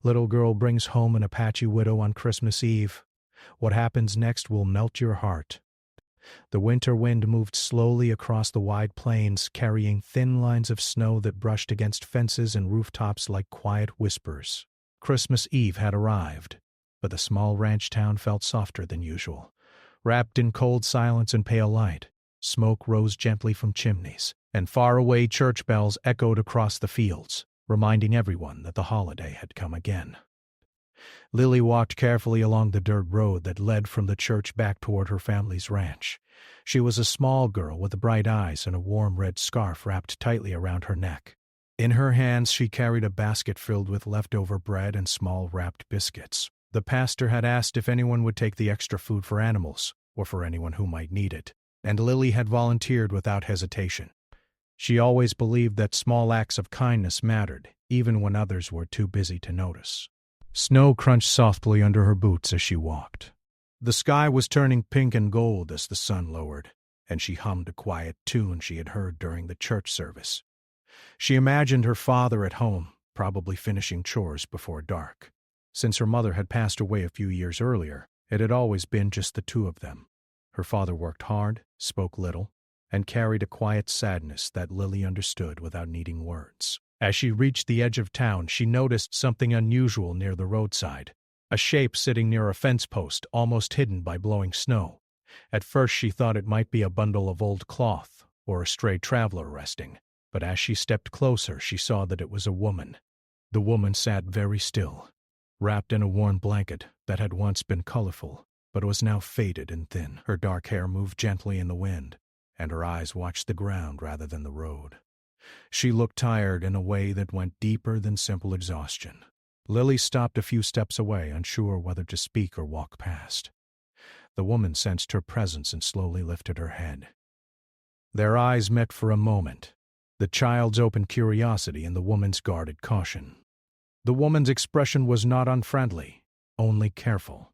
Little girl brings home an Apache widow on Christmas Eve. What happens next will melt your heart. The winter wind moved slowly across the wide plains, carrying thin lines of snow that brushed against fences and rooftops like quiet whispers. Christmas Eve had arrived, but the small ranch town felt softer than usual. Wrapped in cold silence and pale light, smoke rose gently from chimneys, and faraway church bells echoed across the fields, reminding everyone that the holiday had come again. Lily walked carefully along the dirt road that led from the church back toward her family's ranch. She was a small girl with bright eyes and a warm red scarf wrapped tightly around her neck. In her hands she carried a basket filled with leftover bread and small wrapped biscuits. The pastor had asked if anyone would take the extra food for animals, or for anyone who might need it, and Lily had volunteered without hesitation. She always believed that small acts of kindness mattered, even when others were too busy to notice. Snow crunched softly under her boots as she walked. The sky was turning pink and gold as the sun lowered, and she hummed a quiet tune she had heard during the church service. She imagined her father at home, probably finishing chores before dark. Since her mother had passed away a few years earlier, it had always been just the two of them. Her father worked hard, spoke little, and carried a quiet sadness that Lily understood without needing words. As she reached the edge of town, she noticed something unusual near the roadside, a shape sitting near a fence post almost hidden by blowing snow. At first she thought it might be a bundle of old cloth or a stray traveler resting, but as she stepped closer she saw that it was a woman. The woman sat very still, wrapped in a worn blanket that had once been colorful, but was now faded and thin. Her dark hair moved gently in the wind, and her eyes watched the ground rather than the road. She looked tired in a way that went deeper than simple exhaustion. Lily stopped a few steps away, unsure whether to speak or walk past. The woman sensed her presence and slowly lifted her head. Their eyes met for a moment, the child's open curiosity and the woman's guarded caution. The woman's expression was not unfriendly, only careful,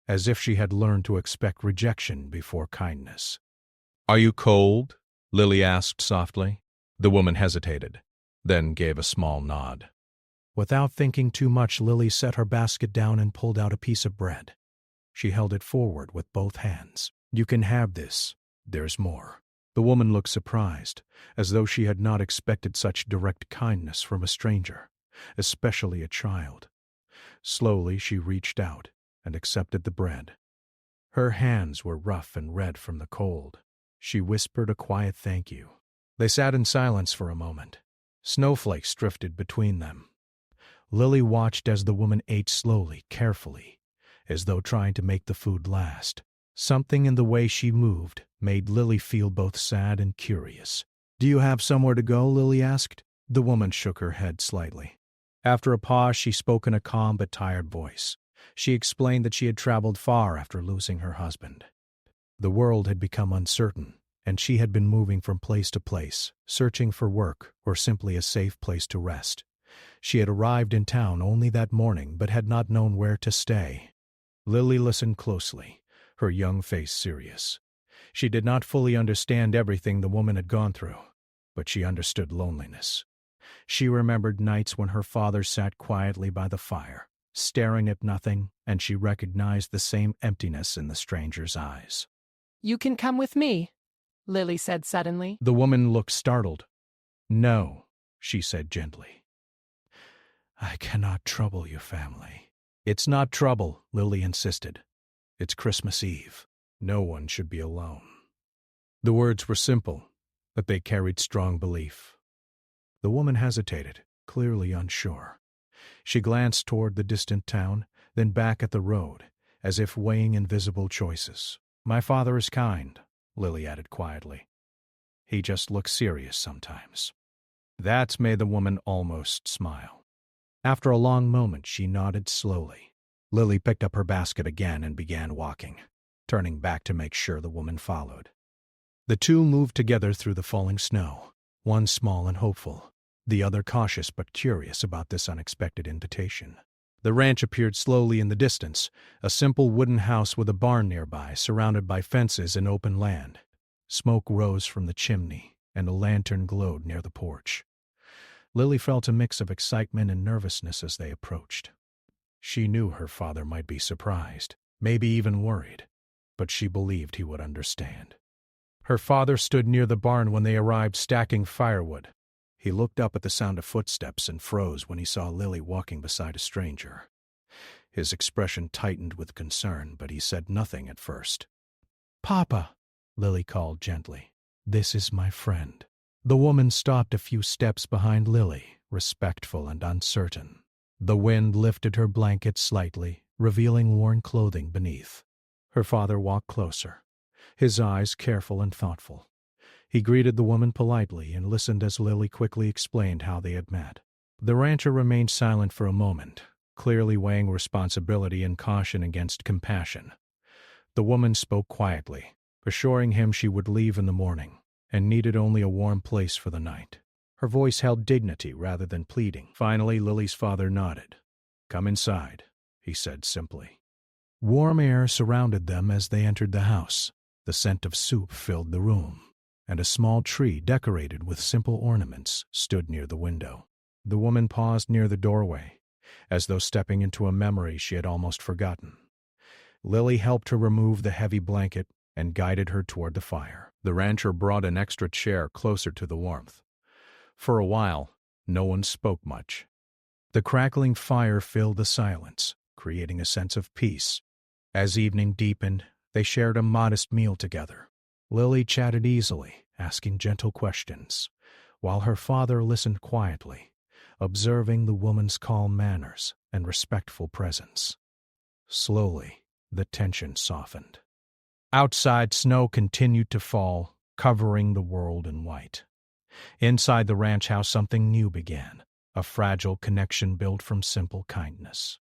as if she had learned to expect rejection before kindness. "Are you cold?" Lily asked softly. The woman hesitated, then gave a small nod. Without thinking too much, Lily set her basket down and pulled out a piece of bread. She held it forward with both hands. "You can have this. There's more." The woman looked surprised, as though she had not expected such direct kindness from a stranger, especially a child. Slowly she reached out and accepted the bread. Her hands were rough and red from the cold. She whispered a quiet thank you. They sat in silence for a moment. Snowflakes drifted between them. Lily watched as the woman ate slowly, carefully, as though trying to make the food last. Something in the way she moved made Lily feel both sad and curious. "Do you have somewhere to go?" Lily asked. The woman shook her head slightly. After a pause, she spoke in a calm but tired voice. She explained that she had traveled far after losing her husband. The world had become uncertain, and she had been moving from place to place, searching for work or simply a safe place to rest. She had arrived in town only that morning but had not known where to stay. Lily listened closely, her young face serious. She did not fully understand everything the woman had gone through, but she understood loneliness. She remembered nights when her father sat quietly by the fire, staring at nothing, and she recognized the same emptiness in the stranger's eyes. "You can come with me," Lily said suddenly. The woman looked startled. "No," she said gently. "I cannot trouble your family." "It's not trouble," Lily insisted. "It's Christmas Eve. No one should be alone." The words were simple, but they carried strong belief. The woman hesitated, clearly unsure. She glanced toward the distant town, then back at the road, as if weighing invisible choices. "My father is kind," Lily added quietly. "He just looks serious sometimes." That made the woman almost smile. After a long moment, she nodded slowly. Lily picked up her basket again and began walking, turning back to make sure the woman followed. The two moved together through the falling snow, one small and hopeful, the other cautious but curious about this unexpected invitation. The ranch appeared slowly in the distance, a simple wooden house with a barn nearby, surrounded by fences and open land. Smoke rose from the chimney, and a lantern glowed near the porch. Lily felt a mix of excitement and nervousness as they approached. She knew her father might be surprised, maybe even worried, but she believed he would understand. Her father stood near the barn when they arrived, stacking firewood. He looked up at the sound of footsteps and froze when he saw Lily walking beside a stranger. His expression tightened with concern, but he said nothing at first. "Papa," Lily called gently. "This is my friend." The woman stopped a few steps behind Lily, respectful and uncertain. The wind lifted her blanket slightly, revealing worn clothing beneath. Her father walked closer, his eyes careful and thoughtful. He greeted the woman politely and listened as Lily quickly explained how they had met. The rancher remained silent for a moment, clearly weighing responsibility and caution against compassion. The woman spoke quietly, assuring him she would leave in the morning and needed only a warm place for the night. Her voice held dignity rather than pleading. Finally, Lily's father nodded. "Come inside," he said simply. Warm air surrounded them as they entered the house. The scent of soup filled the room, and a small tree decorated with simple ornaments stood near the window. The woman paused near the doorway, as though stepping into a memory she had almost forgotten. Lily helped her remove the heavy blanket and guided her toward the fire. The rancher brought an extra chair closer to the warmth. For a while, no one spoke much. The crackling fire filled the silence, creating a sense of peace. As evening deepened, they shared a modest meal together. Lily chatted easily, asking gentle questions, while her father listened quietly, observing the woman's calm manners and respectful presence. Slowly, the tension softened. Outside, snow continued to fall, covering the world in white. Inside the ranch house, something new began, a fragile connection built from simple kindness.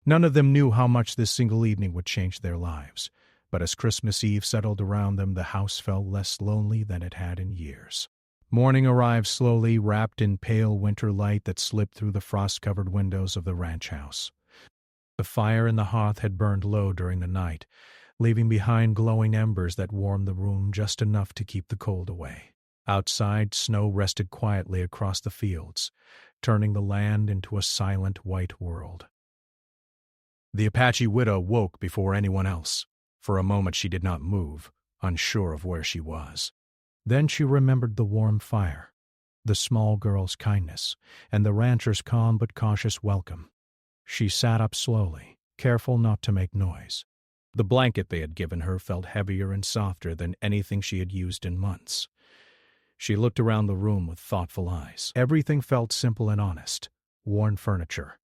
None of them knew how much this single evening would change their lives, but as Christmas Eve settled around them, the house felt less lonely than it had in years. Morning arrived slowly, wrapped in pale winter light that slipped through the frost-covered windows of the ranch house. The fire in the hearth had burned low during the night, leaving behind glowing embers that warmed the room just enough to keep the cold away. Outside, snow rested quietly across the fields, turning the land into a silent white world. The Apache widow woke before anyone else. For a moment she did not move, unsure of where she was. Then she remembered the warm fire, the small girl's kindness, and the rancher's calm but cautious welcome. She sat up slowly, careful not to make noise. The blanket they had given her felt heavier and softer than anything she had used in months. She looked around the room with thoughtful eyes. Everything felt simple and honest. Worn furniture,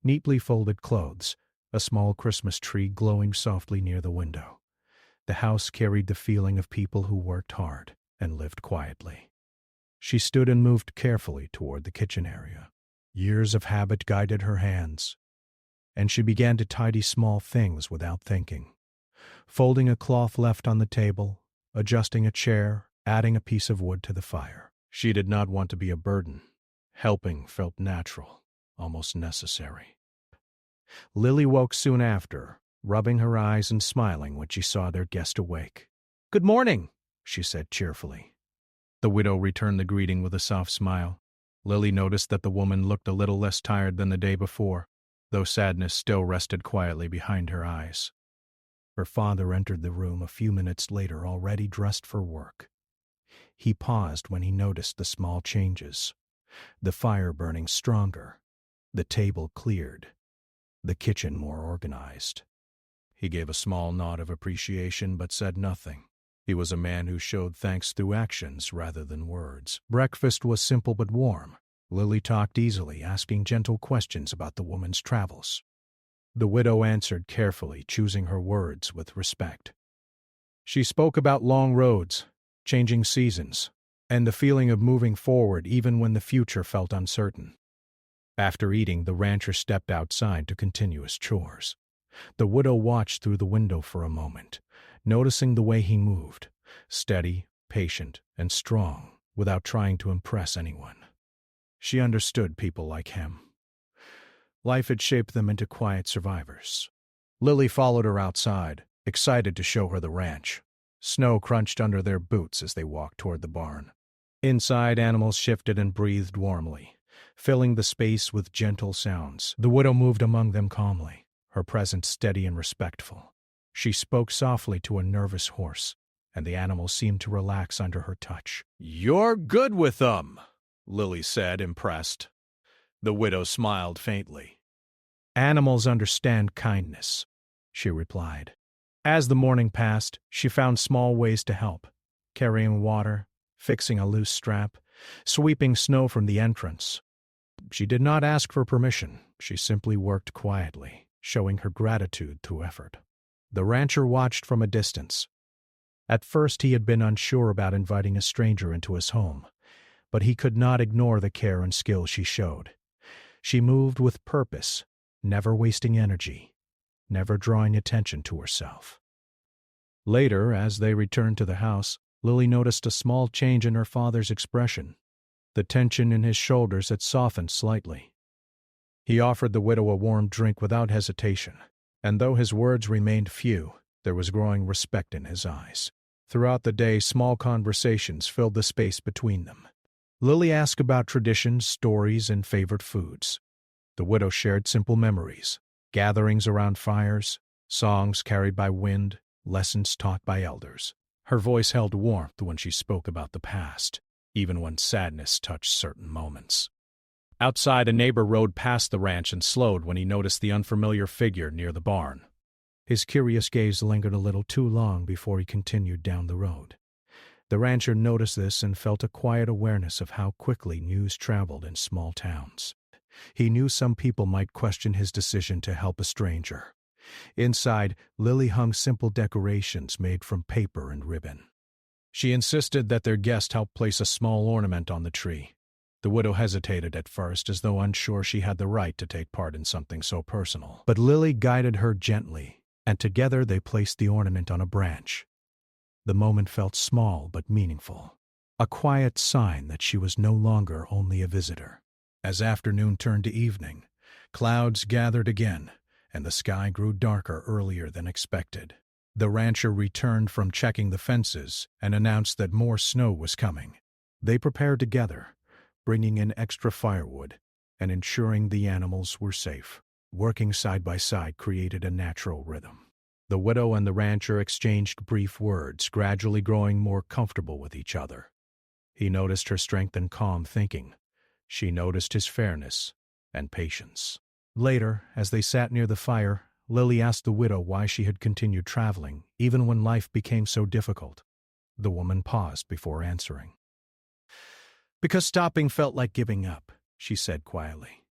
neatly folded clothes, a small Christmas tree glowing softly near the window. The house carried the feeling of people who worked hard and lived quietly. She stood and moved carefully toward the kitchen area. Years of habit guided her hands, and she began to tidy small things without thinking. Folding a cloth left on the table, adjusting a chair, adding a piece of wood to the fire. She did not want to be a burden. Helping felt natural, almost necessary. Lily woke soon after, rubbing her eyes and smiling when she saw their guest awake. "Good morning," she said cheerfully. The widow returned the greeting with a soft smile. Lily noticed that the woman looked a little less tired than the day before, though sadness still rested quietly behind her eyes. Her father entered the room a few minutes later, already dressed for work. He paused when he noticed the small changes. The fire burning stronger, the table cleared, the kitchen more organized. He gave a small nod of appreciation but said nothing. He was a man who showed thanks through actions rather than words. Breakfast was simple but warm. Lily talked easily, asking gentle questions about the woman's travels. The widow answered carefully, choosing her words with respect. She spoke about long roads, changing seasons, and the feeling of moving forward even when the future felt uncertain. After eating, the rancher stepped outside to continue his chores. The widow watched through the window for a moment, noticing the way he moved, steady, patient, and strong, without trying to impress anyone. She understood people like him. Life had shaped them into quiet survivors. Lily followed her outside, excited to show her the ranch. Snow crunched under their boots as they walked toward the barn. Inside, animals shifted and breathed warmly, filling the space with gentle sounds. The widow moved among them calmly, her presence steady and respectful. She spoke softly to a nervous horse, and the animal seemed to relax under her touch. "You're good with them," Lily said, impressed. The widow smiled faintly. "Animals understand kindness," she replied. As the morning passed, she found small ways to help, carrying water, fixing a loose strap, sweeping snow from the entrance. She did not ask for permission. She simply worked quietly, showing her gratitude through effort. The rancher watched from a distance. At first he had been unsure about inviting a stranger into his home, but he could not ignore the care and skill she showed. She moved with purpose, never wasting energy, never drawing attention to herself. Later, as they returned to the house, Lily noticed a small change in her father's expression. The tension in his shoulders had softened slightly. He offered the widow a warm drink without hesitation, and though his words remained few, there was growing respect in his eyes. Throughout the day, small conversations filled the space between them. Lily asked about traditions, stories, and favorite foods. The widow shared simple memories, gatherings around fires, songs carried by wind, lessons taught by elders. Her voice held warmth when she spoke about the past, even when sadness touched certain moments. Outside, a neighbor rode past the ranch and slowed when he noticed the unfamiliar figure near the barn. His curious gaze lingered a little too long before he continued down the road. The rancher noticed this and felt a quiet awareness of how quickly news traveled in small towns. He knew some people might question his decision to help a stranger. Inside, Lily hung simple decorations made from paper and ribbon. She insisted that their guest help place a small ornament on the tree. The widow hesitated at first, as though unsure she had the right to take part in something so personal. But Lily guided her gently, and together they placed the ornament on a branch. The moment felt small but meaningful, a quiet sign that she was no longer only a visitor. As afternoon turned to evening, clouds gathered again, and the sky grew darker earlier than expected. The rancher returned from checking the fences and announced that more snow was coming. They prepared together, bringing in extra firewood and ensuring the animals were safe. Working side by side created a natural rhythm. The widow and the rancher exchanged brief words, gradually growing more comfortable with each other. He noticed her strength and calm thinking. She noticed his fairness and patience. Later, as they sat near the fire, Lily asked the widow why she had continued traveling, even when life became so difficult. The woman paused before answering. "Because stopping felt like giving up," she said quietly,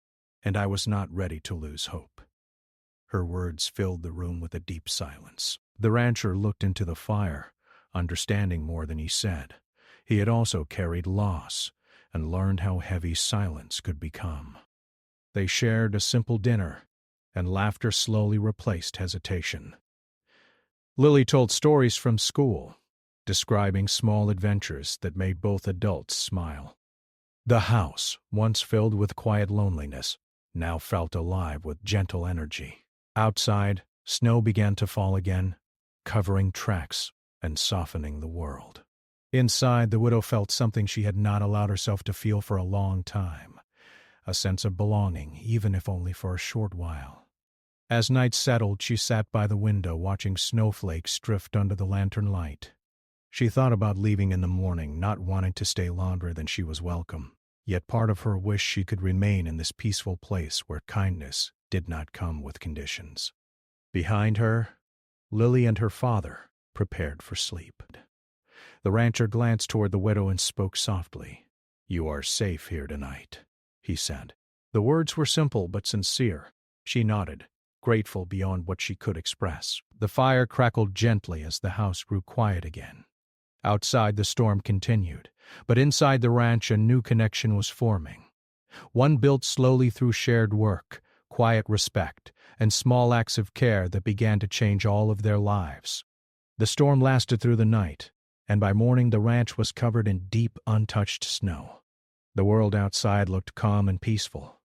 "and I was not ready to lose hope." Her words filled the room with a deep silence. The rancher looked into the fire, understanding more than he said. He had also carried loss and learned how heavy silence could become. They shared a simple dinner, and laughter slowly replaced hesitation. Lily told stories from school, describing small adventures that made both adults smile. The house, once filled with quiet loneliness, now felt alive with gentle energy. Outside, snow began to fall again, covering tracks and softening the world. Inside, the widow felt something she had not allowed herself to feel for a long time, a sense of belonging, even if only for a short while. As night settled, she sat by the window watching snowflakes drift under the lantern light. She thought about leaving in the morning, not wanting to stay longer than she was welcome. Yet part of her wished she could remain in this peaceful place where kindness did not come with conditions. Behind her, Lily and her father prepared for sleep. The rancher glanced toward the widow and spoke softly. "You are safe here tonight," he said. The words were simple but sincere. She nodded, grateful beyond what she could express. The fire crackled gently as the house grew quiet again. Outside, the storm continued, but inside the ranch a new connection was forming. One built slowly through shared work, quiet respect, and small acts of care that began to change all of their lives. The storm lasted through the night, and by morning the ranch was covered in deep, untouched snow. The world outside looked calm and peaceful,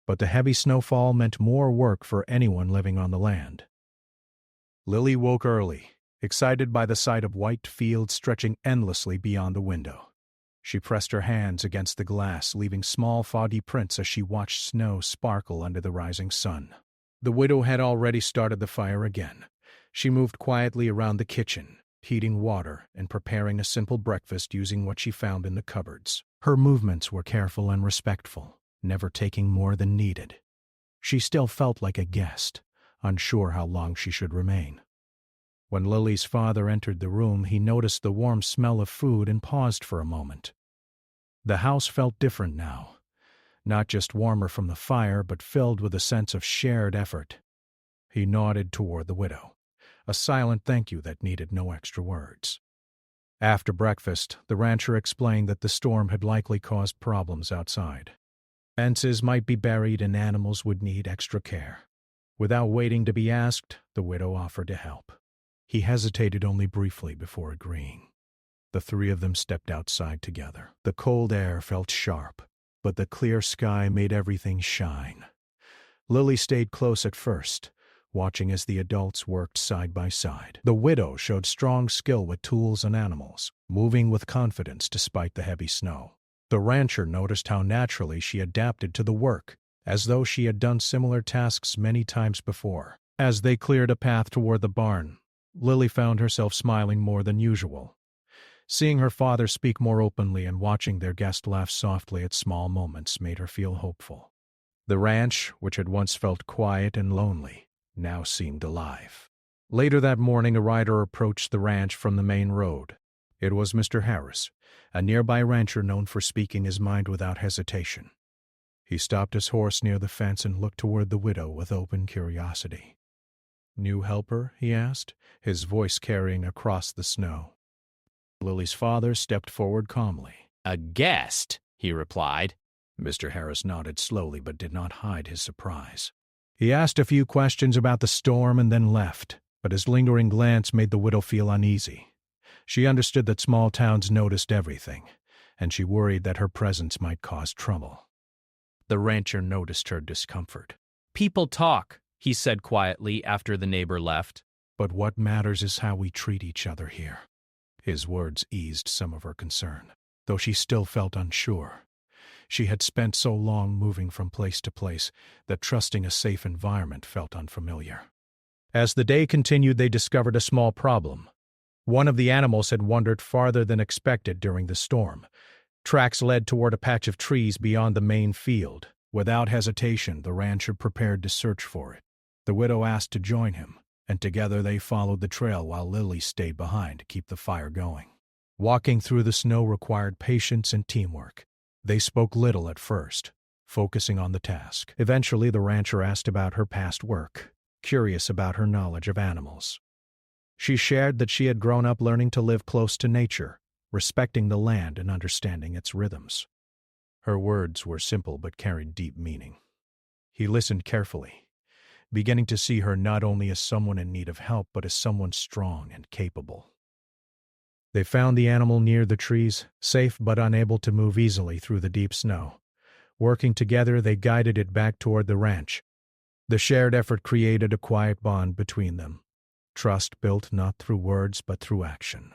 but the heavy snowfall meant more work for anyone living on the land. Lily woke early, excited by the sight of white fields stretching endlessly beyond the window. She pressed her hands against the glass, leaving small foggy prints as she watched snow sparkle under the rising sun. The widow had already started the fire again. She moved quietly around the kitchen, heating water and preparing a simple breakfast using what she found in the cupboards. Her movements were careful and respectful, never taking more than needed. She still felt like a guest, unsure how long she should remain. When Lily's father entered the room, he noticed the warm smell of food and paused for a moment. The house felt different now, not just warmer from the fire, but filled with a sense of shared effort. He nodded toward the widow, a silent thank you that needed no extra words. After breakfast, the rancher explained that the storm had likely caused problems outside. Fences might be buried and animals would need extra care. Without waiting to be asked, the widow offered to help. He hesitated only briefly before agreeing. The three of them stepped outside together. The cold air felt sharp, but the clear sky made everything shine. Lily stayed close at first, watching as the adults worked side by side. The widow showed strong skill with tools and animals, moving with confidence despite the heavy snow. The rancher noticed how naturally she adapted to the work, as though she had done similar tasks many times before. As they cleared a path toward the barn, Lily found herself smiling more than usual. Seeing her father speak more openly and watching their guest laugh softly at small moments made her feel hopeful. The ranch, which had once felt quiet and lonely, now seemed alive. Later that morning, a rider approached the ranch from the main road. It was Mr. Harris, a nearby rancher known for speaking his mind without hesitation. He stopped his horse near the fence and looked toward the widow with open curiosity. "New helper?" he asked, his voice carrying across the snow. Lily's father stepped forward calmly. "A guest," he replied. Mr. Harris nodded slowly but did not hide his surprise. He asked a few questions about the storm and then left, but his lingering glance made the widow feel uneasy. She understood that small towns noticed everything, and she worried that her presence might cause trouble. The rancher noticed her discomfort. "People talk," he said quietly after the neighbor left. "But what matters is how we treat each other here." His words eased some of her concern, though she still felt unsure. She had spent so long moving from place to place that trusting a safe environment felt unfamiliar. As the day continued, they discovered a small problem. One of the animals had wandered farther than expected during the storm. Tracks led toward a patch of trees beyond the main field. Without hesitation, the rancher prepared to search for it. The widow asked to join him, and together they followed the trail while Lily stayed behind to keep the fire going. Walking through the snow required patience and teamwork. They spoke little at first, focusing on the task. Eventually, the rancher asked about her past work, curious about her knowledge of animals. She shared that she had grown up learning to live close to nature, respecting the land and understanding its rhythms. Her words were simple but carried deep meaning. He listened carefully, beginning to see her not only as someone in need of help but as someone strong and capable. They found the animal near the trees, safe but unable to move easily through the deep snow. Working together, they guided it back toward the ranch. The shared effort created a quiet bond between them, trust built not through words but through action.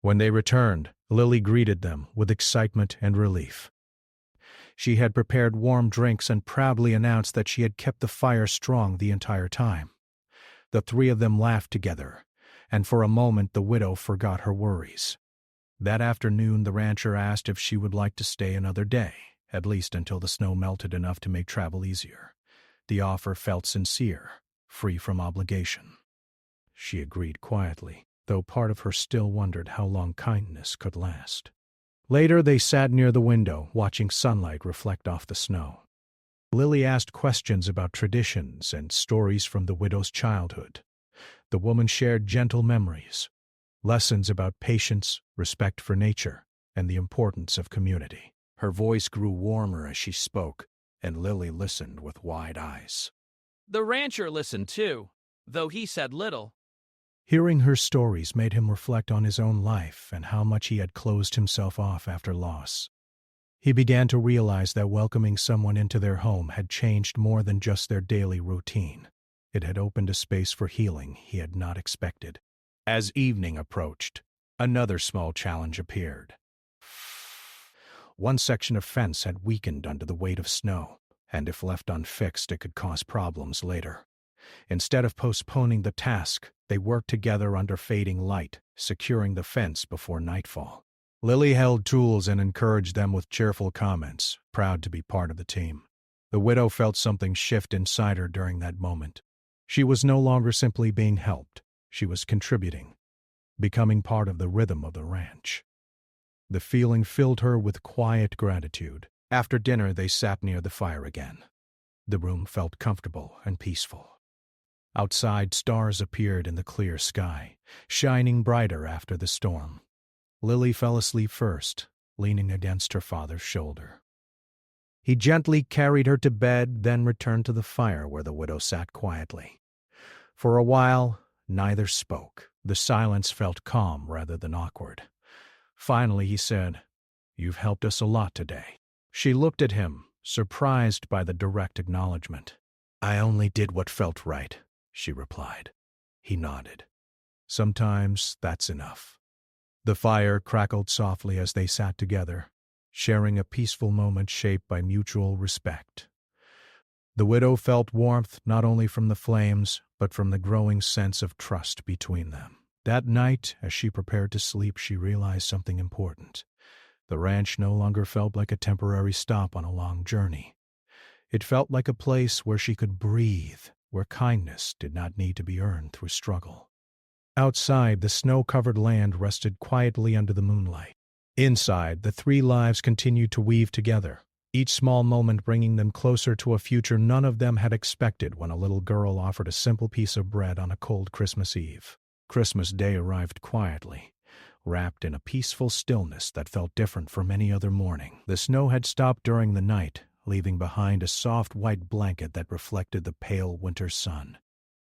When they returned, Lily greeted them with excitement and relief. She had prepared warm drinks and proudly announced that she had kept the fire strong the entire time. The three of them laughed together, and for a moment the widow forgot her worries. That afternoon, the rancher asked if she would like to stay another day, at least until the snow melted enough to make travel easier. The offer felt sincere, free from obligation. She agreed quietly, though part of her still wondered how long kindness could last. Later, they sat near the window, watching sunlight reflect off the snow. Lily asked questions about traditions and stories from the widow's childhood. The woman shared gentle memories, lessons about patience, respect for nature, and the importance of community. Her voice grew warmer as she spoke, and Lily listened with wide eyes. The rancher listened too, though he said little. Hearing her stories made him reflect on his own life and how much he had closed himself off after loss. He began to realize that welcoming someone into their home had changed more than just their daily routine. It had opened a space for healing he had not expected. As evening approached, another small challenge appeared. One section of fence had weakened under the weight of snow, and if left unfixed it could cause problems later. Instead of postponing the task, they worked together under fading light, securing the fence before nightfall. Lily held tools and encouraged them with cheerful comments, proud to be part of the team. The widow felt something shift inside her during that moment. She was no longer simply being helped, she was contributing, becoming part of the rhythm of the ranch. The feeling filled her with quiet gratitude. After dinner, they sat near the fire again. The room felt comfortable and peaceful. Outside, stars appeared in the clear sky, shining brighter after the storm. Lily fell asleep first, leaning against her father's shoulder. He gently carried her to bed, then returned to the fire where the widow sat quietly. For a while, neither spoke. The silence felt calm rather than awkward. Finally, he said, "You've helped us a lot today." She looked at him, surprised by the direct acknowledgement. "I only did what felt right," she replied. He nodded. "Sometimes that's enough." The fire crackled softly as they sat together, sharing a peaceful moment shaped by mutual respect. The widow felt warmth not only from the flames, but from the growing sense of trust between them. That night, as she prepared to sleep, she realized something important. The ranch no longer felt like a temporary stop on a long journey. It felt like a place where she could breathe, where kindness did not need to be earned through struggle. Outside, the snow-covered land rested quietly under the moonlight. Inside, the three lives continued to weave together, each small moment bringing them closer to a future none of them had expected when a little girl offered a simple piece of bread on a cold Christmas Eve. Christmas Day arrived quietly, wrapped in a peaceful stillness that felt different from any other morning. The snow had stopped during the night, leaving behind a soft white blanket that reflected the pale winter sun.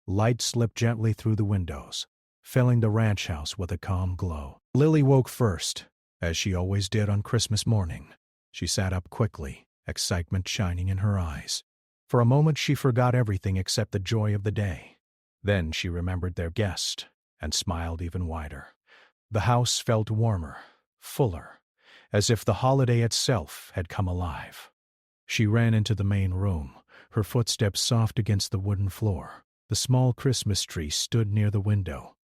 Light slipped gently through the windows, filling the ranch house with a calm glow. Lily woke first, as she always did on Christmas morning. She sat up quickly, excitement shining in her eyes. For a moment she forgot everything except the joy of the day. Then she remembered their guest, and smiled even wider. The house felt warmer, fuller, as if the holiday itself had come alive. She ran into the main room, her footsteps soft against the wooden floor. The small Christmas tree stood near the window,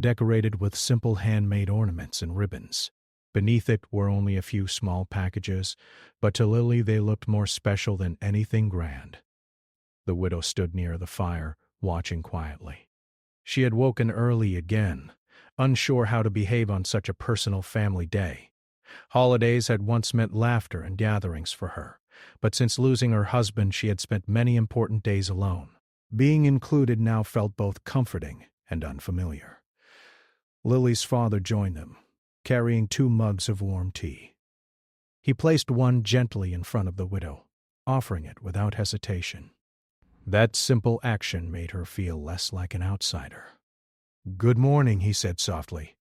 decorated with simple handmade ornaments and ribbons. Beneath it were only a few small packages, but to Lily they looked more special than anything grand. The widow stood near the fire, watching quietly. She had woken early again, unsure how to behave on such a personal family day. Holidays had once meant laughter and gatherings for her, but since losing her husband she had spent many important days alone. Being included now felt both comforting and unfamiliar. Lily's father joined them, carrying 2 mugs of warm tea. He placed one gently in front of the widow, offering it without hesitation. That simple action made her feel less like an outsider. "Good morning," he said softly.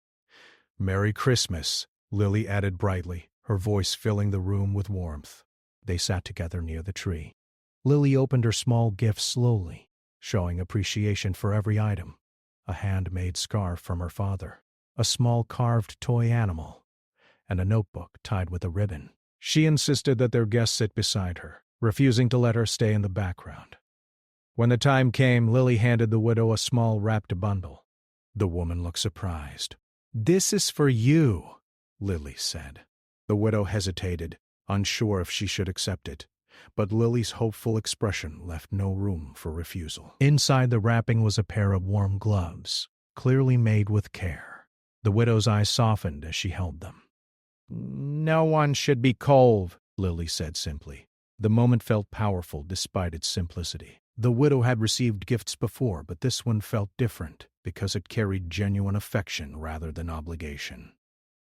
"Merry Christmas," Lily added brightly, her voice filling the room with warmth. They sat together near the tree. Lily opened her small gift slowly, showing appreciation for every item. A handmade scarf from her father, a small carved toy animal, and a notebook tied with a ribbon. She insisted that their guest sit beside her, refusing to let her stay in the background. When the time came, Lily handed the widow a small wrapped bundle. The woman looked surprised. "This is for you," Lily said. The widow hesitated, unsure if she should accept it, but Lily's hopeful expression left no room for refusal. Inside the wrapping was a pair of warm gloves, clearly made with care. The widow's eyes softened as she held them. "No one should be cold," Lily said simply. The moment felt powerful despite its simplicity. The widow had received gifts before, but this one felt different because it carried genuine affection rather than obligation.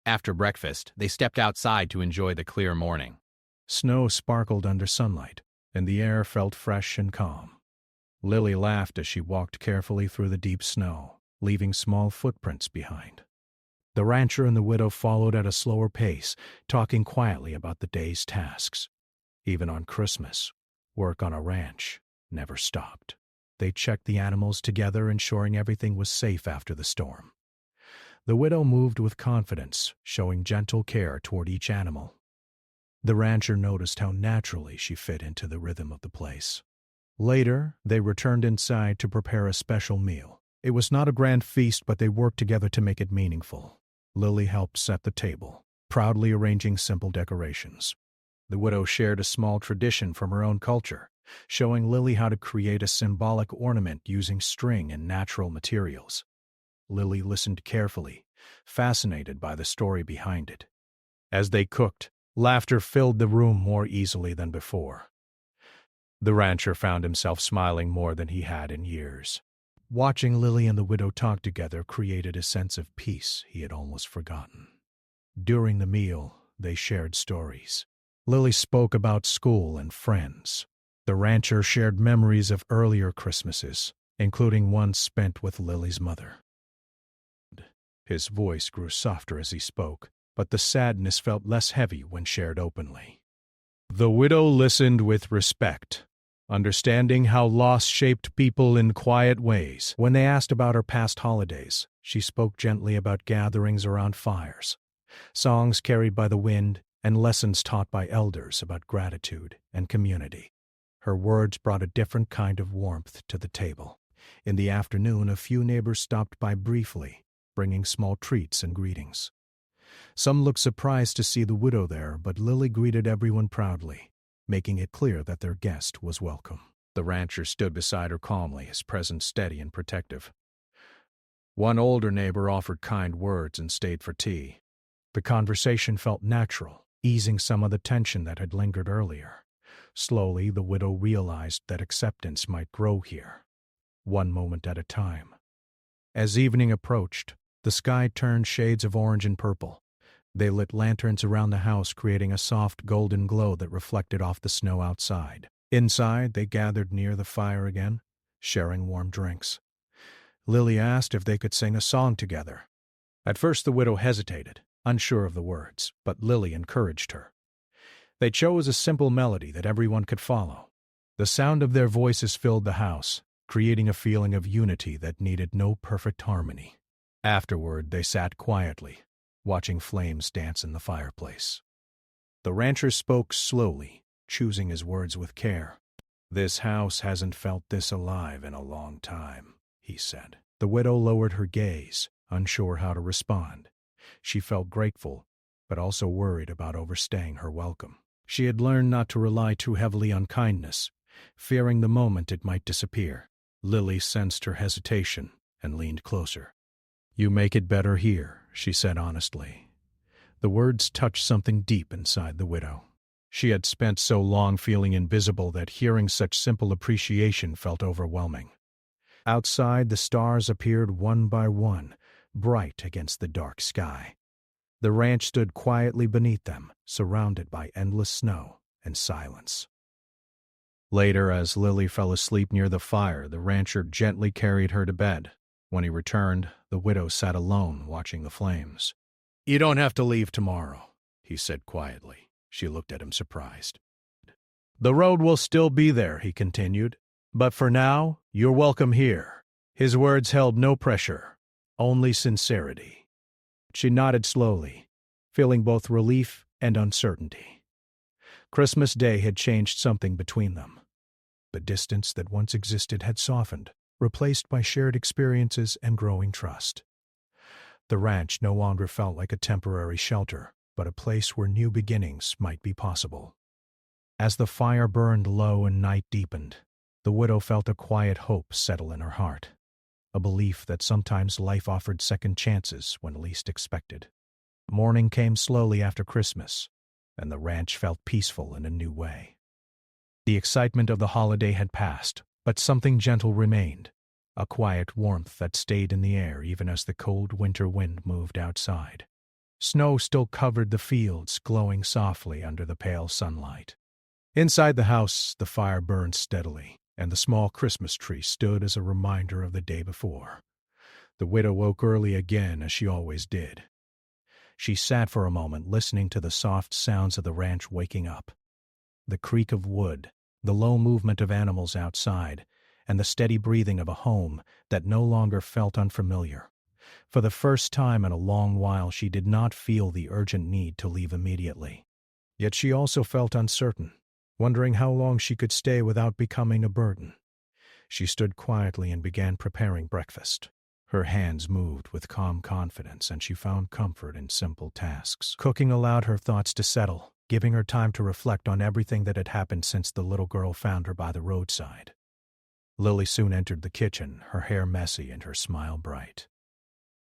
After breakfast, they stepped outside to enjoy the clear morning. Snow sparkled under sunlight, and the air felt fresh and calm. Lily laughed as she walked carefully through the deep snow, leaving small footprints behind. The rancher and the widow followed at a slower pace, talking quietly about the day's tasks. Even on Christmas, work on a ranch never stopped. They checked the animals together, ensuring everything was safe after the storm. The widow moved with confidence, showing gentle care toward each animal. The rancher noticed how naturally she fit into the rhythm of the place. Later, they returned inside to prepare a special meal. It was not a grand feast, but they worked together to make it meaningful. Lily helped set the table, proudly arranging simple decorations. The widow shared a small tradition from her own culture, showing Lily how to create a symbolic ornament using string and natural materials. Lily listened carefully, fascinated by the story behind it. As they cooked, laughter filled the room more easily than before. The rancher found himself smiling more than he had in years. Watching Lily and the widow talk together created a sense of peace he had almost forgotten. During the meal, they shared stories. Lily spoke about school and friends. The rancher shared memories of earlier Christmases, including one spent with Lily's mother. His voice grew softer as he spoke, but the sadness felt less heavy when shared openly. The widow listened with respect, understanding how loss shaped people in quiet ways. When they asked about her past holidays, she spoke gently about gatherings around fires, songs carried by the wind, and lessons taught by elders about gratitude and community. Her words brought a different kind of warmth to the table. In the afternoon, a few neighbors stopped by briefly, bringing small treats and greetings. Some looked surprised to see the widow there, but Lily greeted everyone proudly, making it clear that their guest was welcome. The rancher stood beside her calmly, his presence steady and protective. One older neighbor offered kind words and stayed for tea. The conversation felt natural, easing some of the tension that had lingered earlier. Slowly, the widow realized that acceptance might grow here, one moment at a time. As evening approached, the sky turned shades of orange and purple. They lit lanterns around the house, creating a soft golden glow that reflected off the snow outside. Inside, they gathered near the fire again, sharing warm drinks. Lily asked if they could sing a song together. At first, the widow hesitated, unsure of the words, but Lily encouraged her. They chose a simple melody that everyone could follow. The sound of their voices filled the house, creating a feeling of unity that needed no perfect harmony. Afterward, they sat quietly, watching flames dance in the fireplace. The rancher spoke slowly, choosing his words with care. "This house hasn't felt this alive in a long time," he said. The widow lowered her gaze, unsure how to respond. She felt grateful, but also worried about overstaying her welcome. She had learned not to rely too heavily on kindness, fearing the moment it might disappear. Lily sensed her hesitation and leaned closer. "You make it better here," she said honestly. The words touched something deep inside the widow. She had spent so long feeling invisible that hearing such simple appreciation felt overwhelming. Outside, the stars appeared one by one, bright against the dark sky. The ranch stood quietly beneath them, surrounded by endless snow and silence. Later, as Lily fell asleep near the fire, the rancher gently carried her to bed. When he returned, the widow sat alone, watching the flames. "You don't have to leave tomorrow," he said quietly. She looked at him surprised. "The road will still be there," he continued, "but for now, you're welcome here." His words held no pressure, only sincerity. She nodded slowly, feeling both relief and uncertainty. Christmas Day had changed something between them. The distance that once existed had softened, replaced by shared experiences and growing trust. The ranch no longer felt like a temporary shelter, but a place where new beginnings might be possible. As the fire burned low and night deepened, the widow felt a quiet hope settle in her heart, a belief that sometimes life offered second chances when least expected. Morning came slowly after Christmas, and the ranch felt peaceful in a new way. The excitement of the holiday had passed, but something gentle remained, a quiet warmth that stayed in the air even as the cold winter wind moved outside. Snow still covered the fields, glowing softly under the pale sunlight. Inside the house, the fire burned steadily, and the small Christmas tree stood as a reminder of the day before. The widow woke early again, as she always did. She sat for a moment, listening to the soft sounds of the ranch waking up. The creak of wood, the low movement of animals outside, and the steady breathing of a home that no longer felt unfamiliar. For the first time in a long while, she did not feel the urgent need to leave immediately. Yet she also felt uncertain, wondering how long she could stay without becoming a burden. She stood quietly and began preparing breakfast. Her hands moved with calm confidence, and she found comfort in simple tasks. Cooking allowed her thoughts to settle, giving her time to reflect on everything that had happened since the little girl found her by the roadside. Lily soon entered the kitchen, her hair messy and her smile bright.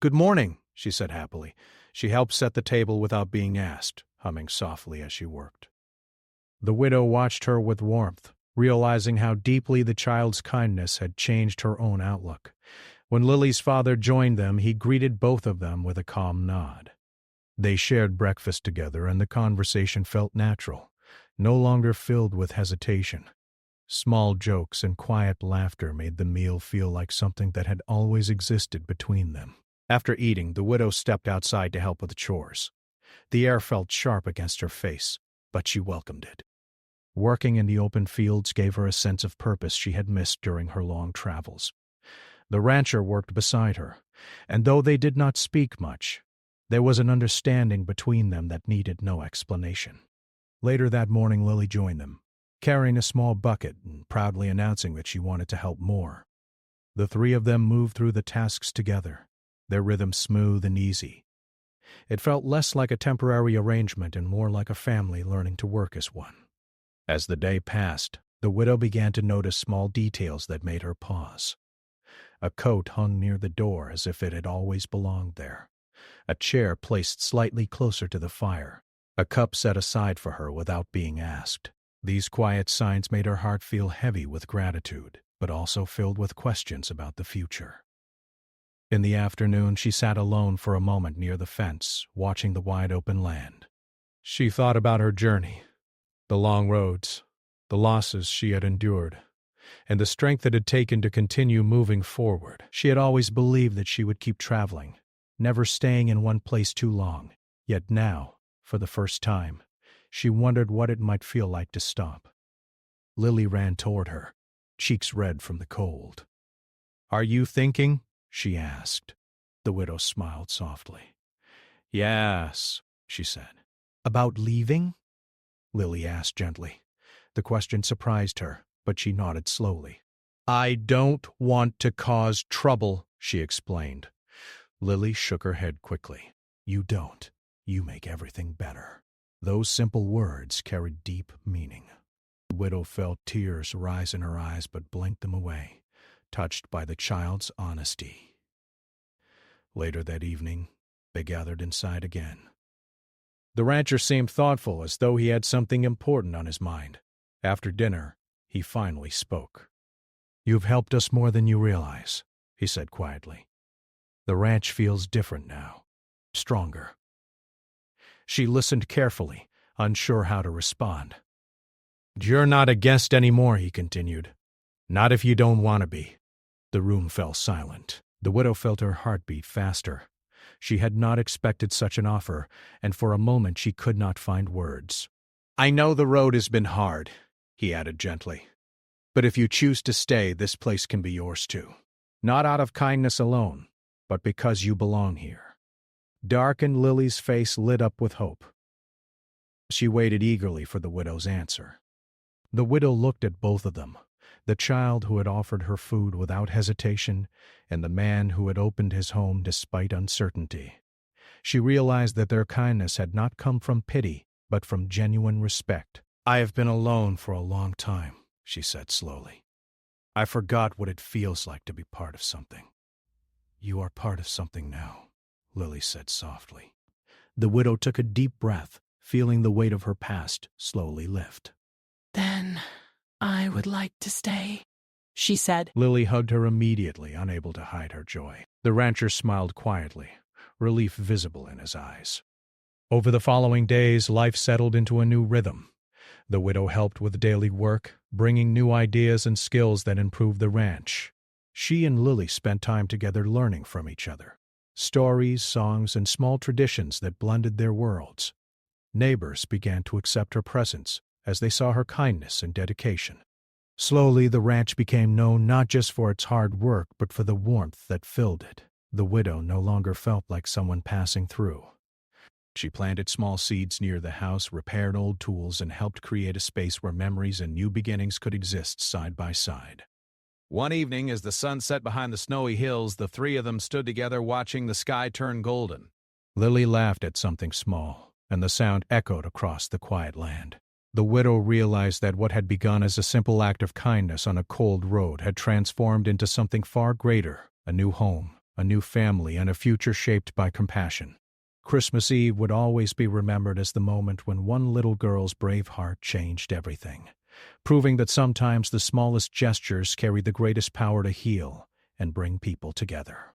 "Good morning," she said happily. She helped set the table without being asked, humming softly as she worked. The widow watched her with warmth, realizing how deeply the child's kindness had changed her own outlook. When Lily's father joined them, he greeted both of them with a calm nod. They shared breakfast together, and the conversation felt natural, no longer filled with hesitation. Small jokes and quiet laughter made the meal feel like something that had always existed between them. After eating, the widow stepped outside to help with the chores. The air felt sharp against her face, but she welcomed it. Working in the open fields gave her a sense of purpose she had missed during her long travels. The rancher worked beside her, and though they did not speak much, there was an understanding between them that needed no explanation. Later that morning, Lily joined them, carrying a small bucket and proudly announcing that she wanted to help more. The three of them moved through the tasks together, their rhythm smooth and easy. It felt less like a temporary arrangement and more like a family learning to work as one. As the day passed, the widow began to notice small details that made her pause. A coat hung near the door as if it had always belonged there. A chair placed slightly closer to the fire. A cup set aside for her without being asked. These quiet signs made her heart feel heavy with gratitude, but also filled with questions about the future. In the afternoon, she sat alone for a moment near the fence, watching the wide-open land. She thought about her journey, the long roads, the losses she had endured, and the strength it had taken to continue moving forward. She had always believed that she would keep traveling, never staying in one place too long. Yet now, for the first time, she wondered what it might feel like to stop. Lily ran toward her, cheeks red from the cold. "Are you thinking?" she asked. The widow smiled softly. "Yes," she said. "About leaving?" Lily asked gently. The question surprised her, but she nodded slowly. "I don't want to cause trouble," she explained. Lily shook her head quickly. "You don't. You make everything better." Those simple words carried deep meaning. The widow felt tears rise in her eyes but blinked them away, touched by the child's honesty. Later that evening, they gathered inside again. The rancher seemed thoughtful, as though he had something important on his mind. After dinner, he finally spoke. "You've helped us more than you realize," he said quietly. "The ranch feels different now, stronger." She listened carefully, unsure how to respond. "You're not a guest anymore," he continued. "Not if you don't want to be." The room fell silent. The widow felt her heart beat faster. She had not expected such an offer, and for a moment she could not find words. "I know the road has been hard," he added gently. "But if you choose to stay, this place can be yours too. Not out of kindness alone, but because you belong here." Darkened Lily's face lit up with hope. She waited eagerly for the widow's answer. The widow looked at both of them, the child who had offered her food without hesitation, and the man who had opened his home despite uncertainty. She realized that their kindness had not come from pity, but from genuine respect. "I have been alone for a long time," she said slowly. "I forgot what it feels like to be part of something." "You are part of something now," Lily said softly. The widow took a deep breath, feeling the weight of her past slowly lift. "Then I would like to stay," she said. Lily hugged her immediately, unable to hide her joy. The rancher smiled quietly, relief visible in his eyes. Over the following days, life settled into a new rhythm. The widow helped with daily work, bringing new ideas and skills that improved the ranch. She and Lily spent time together learning from each other. Stories, songs, and small traditions that blended their worlds. Neighbors began to accept her presence as they saw her kindness and dedication. Slowly, the ranch became known not just for its hard work, but for the warmth that filled it. The widow no longer felt like someone passing through. She planted small seeds near the house, repaired old tools, and helped create a space where memories and new beginnings could exist side by side. One evening, as the sun set behind the snowy hills, the three of them stood together watching the sky turn golden. Lily laughed at something small, and the sound echoed across the quiet land. The widow realized that what had begun as a simple act of kindness on a cold road had transformed into something far greater, a new home, a new family, and a future shaped by compassion. Christmas Eve would always be remembered as the moment when one little girl's brave heart changed everything, proving that sometimes the smallest gestures carry the greatest power to heal and bring people together.